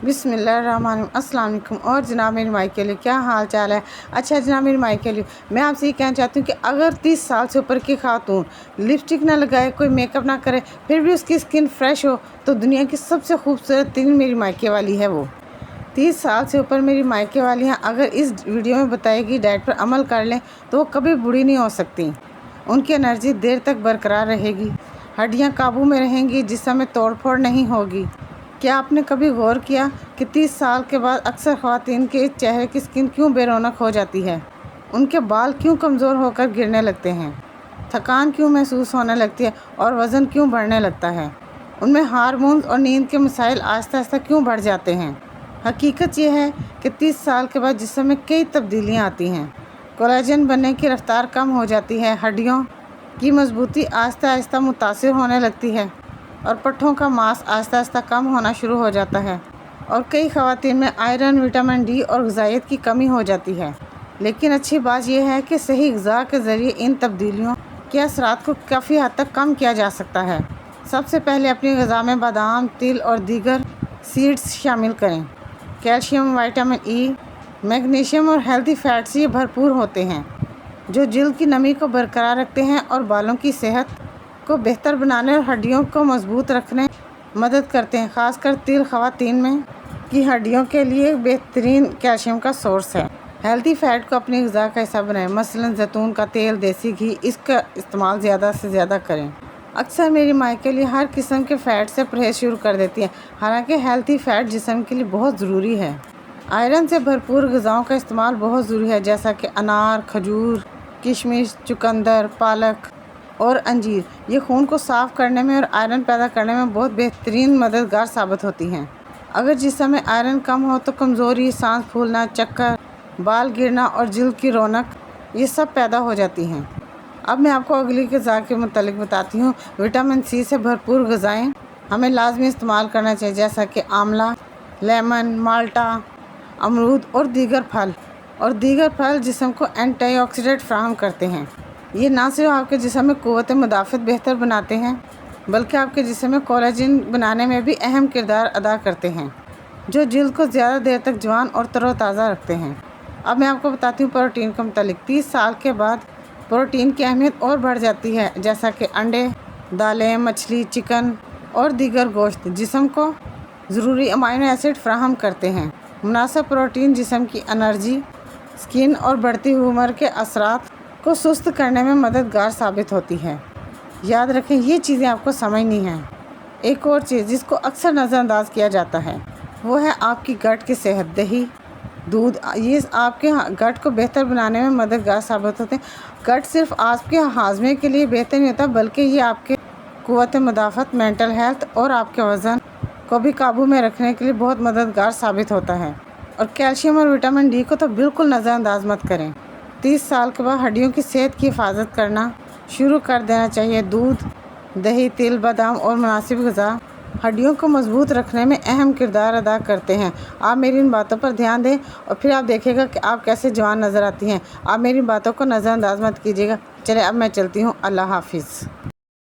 بسم اللہ الرحمن الرحیم۔ السلام علیکم۔ اور جناب میری مائی کے لیے کیا حال چال ہے؟ اچھا جناب میری مائی کے لیے میں آپ سے یہ کہنا چاہتی ہوں کہ اگر 30 سال سے اوپر کی خاتون لپسٹک نہ لگائے، کوئی میک اپ نہ کرے، پھر بھی اس کی اسکن فریش ہو، تو دنیا کی سب سے خوبصورت ترین میری مائکے والی ہے وہ۔ 30 سال سے اوپر میری مائکے والی ہیں اگر اس ویڈیو میں بتائی گئی ڈائٹ پر عمل کر لیں تو وہ کبھی بوڑھی نہیں ہو سکتی۔ ان کی انرجی دیر تک برقرار رہے گی، ہڈیاں قابو میں رہیں گی، جسم میں توڑ پھوڑ نہیں ہوگی۔ کیا آپ نے کبھی غور کیا کہ 30 سال کے بعد اکثر خواتین کے چہرے کی اسکن کیوں بے رونق ہو جاتی ہے؟ ان کے بال کیوں کمزور ہو کر گرنے لگتے ہیں؟ تھکان کیوں محسوس ہونے لگتی ہے اور وزن کیوں بڑھنے لگتا ہے؟ ان میں ہارمونز اور نیند کے مسائل آہستہ آہستہ کیوں بڑھ جاتے ہیں؟ حقیقت یہ ہے کہ 30 سال کے بعد جسم میں کئی تبدیلیاں آتی ہیں۔ کولیجن بننے کی رفتار کم ہو جاتی ہے، ہڈیوں کی مضبوطی آہستہ آہستہ متاثر ہونے لگتی ہے اور پٹھوں کا ماس آہستہ آہستہ کم ہونا شروع ہو جاتا ہے، اور کئی خواتین میں آئرن، وٹامن ڈی اور غذائیت کی کمی ہو جاتی ہے۔ لیکن اچھی بات یہ ہے کہ صحیح غذا کے ذریعے ان تبدیلیوں کے اثرات کو کافی حد تک کم کیا جا سکتا ہے۔ سب سے پہلے اپنی غذا میں بادام، تل اور دیگر سیڈز شامل کریں۔ کیلشیم، وٹامن ای، میگنیشیم اور ہیلتھی فیٹ سے یہ بھرپور ہوتے ہیں، جو جلد کی نمی کو برقرار رکھتے ہیں اور بالوں کی صحت کو بہتر بنانے اور ہڈیوں کو مضبوط رکھنے میں مدد کرتے ہیں۔ خاص کر تل خواتین میں کی ہڈیوں کے لیے بہترین کیلشیم کا سورس ہے۔ ہیلتھی فیٹ کو اپنی غذا کا حصہ بنائیں، مثلاً زیتون کا تیل، دیسی گھی، اس کا استعمال زیادہ سے زیادہ کریں۔ اکثر میری مائی کے لیے ہر قسم کے فیٹ سے پرہیز شروع کر دیتی ہے، حالانکہ ہیلتھی فیٹ جسم کے لیے بہت ضروری ہے۔ آئرن سے بھرپور غذاؤں کا استعمال بہت ضروری ہے، جیسا کہ انار، کھجور، کشمش، چقندر، پالک اور انجیر۔ یہ خون کو صاف کرنے میں اور آئرن پیدا کرنے میں بہت بہترین مددگار ثابت ہوتی ہیں۔ اگر جسم میں آئرن کم ہو تو کمزوری، سانس پھولنا، چکر، بال گرنا اور جلد کی رونق یہ سب پیدا ہو جاتی ہیں۔ اب میں آپ کو اگلی غذا کے متعلق بتاتی ہوں۔ وٹامن سی سے بھرپور غذائیں ہمیں لازمی استعمال کرنا چاہیے، جیسا کہ آملہ، لیمن، مالٹا، امرود اور دیگر پھل جسم کو اینٹی آکسیڈنٹ فراہم کرتے ہیں۔ یہ نہ صرف آپ کے جسم میں قوت مدافعت بہتر بناتے ہیں بلکہ آپ کے جسم میں کولیجن بنانے میں بھی اہم کردار ادا کرتے ہیں، جو جلد کو زیادہ دیر تک جوان اور تر و تازہ رکھتے ہیں۔ اب میں آپ کو بتاتی ہوں پروٹین کے متعلق۔ 30 سال کے بعد پروٹین کی اہمیت اور بڑھ جاتی ہے، جیسا کہ انڈے، دالیں، مچھلی، چکن اور دیگر گوشت جسم کو ضروری امینو ایسڈ فراہم کرتے ہیں۔ مناسب پروٹین جسم کی انرجی، اسکن اور بڑھتی ہوئی عمر کے اثرات کو سست کرنے میں مددگار ثابت ہوتی ہے۔ یاد رکھیں یہ چیزیں آپ کو سمجھنی ہیں۔ ایک اور چیز جس کو اکثر نظر انداز کیا جاتا ہے وہ ہے آپ کی گٹ کی صحت۔ دہی، دودھ، یہ آپ کے گٹ کو بہتر بنانے میں مددگار ثابت ہوتے ہیں۔ گٹ صرف آپ کے ہاضمے کے لیے بہتر نہیں ہوتا بلکہ یہ آپ کے قوت مدافعت، مینٹل ہیلتھ اور آپ کے وزن کو بھی قابو میں رکھنے کے لیے بہت مددگار ثابت ہوتا ہے۔ اور کیلشیم اور وٹامن ڈی کو تو بالکل نظر انداز مت کریں۔ 30 سال کے بعد ہڈیوں کی صحت کی حفاظت کرنا شروع کر دینا چاہیے۔ دودھ، دہی، تل، بادام اور مناسب غذا ہڈیوں کو مضبوط رکھنے میں اہم کردار ادا کرتے ہیں۔ آپ میری ان باتوں پر دھیان دیں اور پھر آپ دیکھیں گا کہ آپ کیسے جوان نظر آتی ہیں۔ آپ میری باتوں کو نظر انداز مت کیجیے گا۔ چلیں اب میں چلتی ہوں۔ اللہ حافظ۔